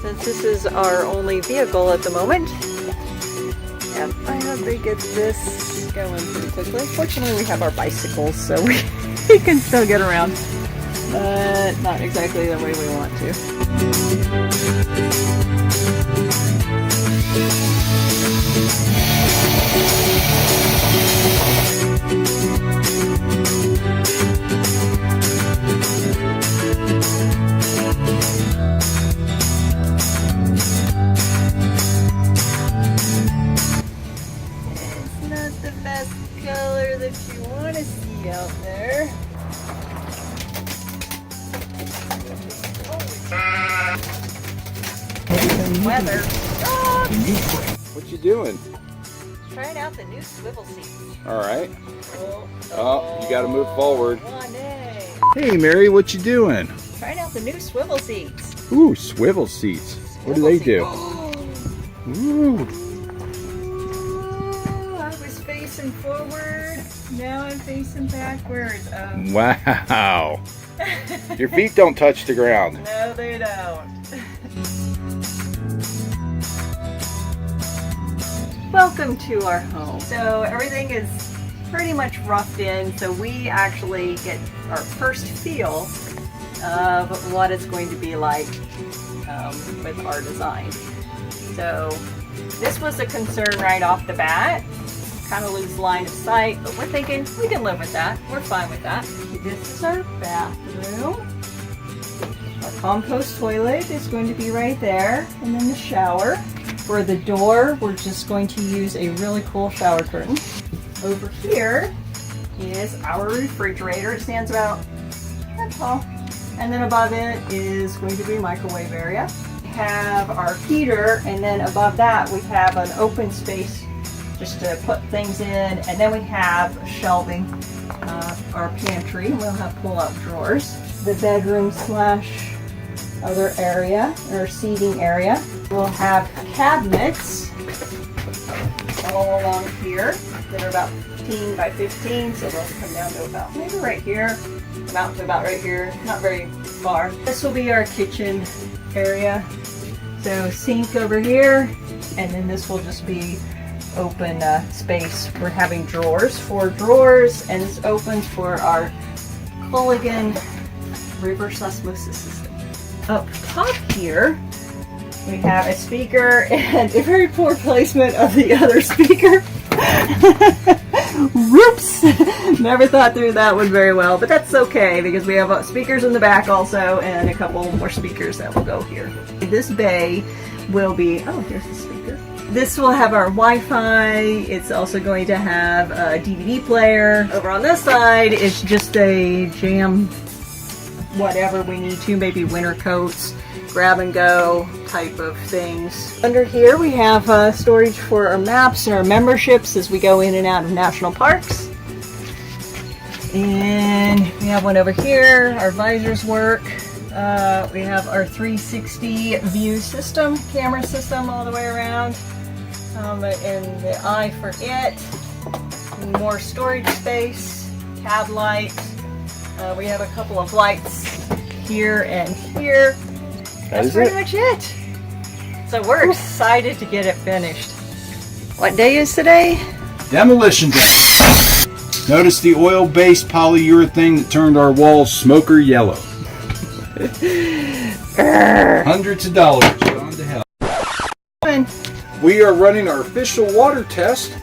Since this is our only vehicle at the moment, yep, I hope we get this going pretty quickly. Fortunately, we have our bicycles, so we can still get around, but not exactly the way we want to. Color that you want to see out there. Weather. What you doing? Trying out the new swivel seats. All right. Oh, you got to move forward. Hey, Mary, what you doing? Trying out the new swivel seats. Ooh, swivel seats. What do they do? Ooh. Facing forward, now I'm facing backwards. Wow. Your feet don't touch the ground. No, they don't. Welcome to our home. So everything is pretty much roughed in, so we actually get our first feel of what it's going to be like with our design. So this was a concern right off the bat. Kind of lose line of sight, but we're thinking we can live with that. We're fine with that. This is our bathroom. Our compost toilet is going to be right there, and then the shower. For the door, we're just going to use a really cool shower curtain. Over here is our refrigerator. It stands about that tall. And then above it is going to be a microwave area. We have our heater, and then above that we have an open space just to put things in, and then we have shelving, our pantry. We'll have pull-out drawers. The bedroom slash other area, or seating area. We'll have cabinets all along here that are about 15 by 15, so they'll come down to about maybe right here, amount to about right here, not very far. This will be our kitchen area. So sink over here, and then this will just be open space. We're having drawers, 4 drawers, and this opens for our Culligan reverse osmosis system. Up top here we have a speaker and a very poor placement of the other speaker. Whoops! Never thought through that one very well, but that's okay because we have speakers in the back also, and a couple more speakers that will go here. This bay will be, oh, here's the speaker. This will have our Wi-Fi. It's also going to have a DVD player. Over on this side, it's just a jam, whatever we need to, maybe winter coats, grab and go type of things. Under here we have storage for our maps and our memberships as we go in and out of national parks. And we have one over here, our visors work. We have our 360 view system, camera system all the way around. And the eye for it. More storage space, tab light. We have a couple of lights here and here. That's pretty much it. So we're excited to get it finished. What day is today? Demolition day. Notice the oil-based polyurethane that turned our walls smoker yellow. Hundreds of dollars gone to hell. We are running our official water test,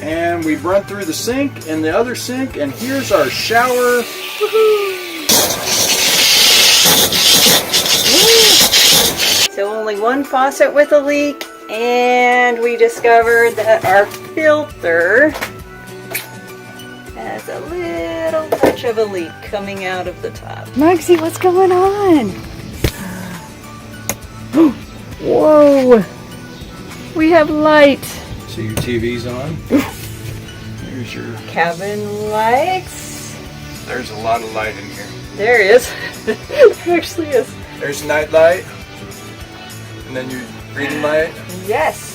and we've run through the sink and the other sink, and here's our shower. So only one faucet with a leak, and we discovered that our filter has a little touch of a leak coming out of the top. Moxie, what's going on? Whoa! We have light. So your TV's on. There's your cabin lights. There's a lot of light in here. There is. There actually is. There's night light, and then your reading light. Yes.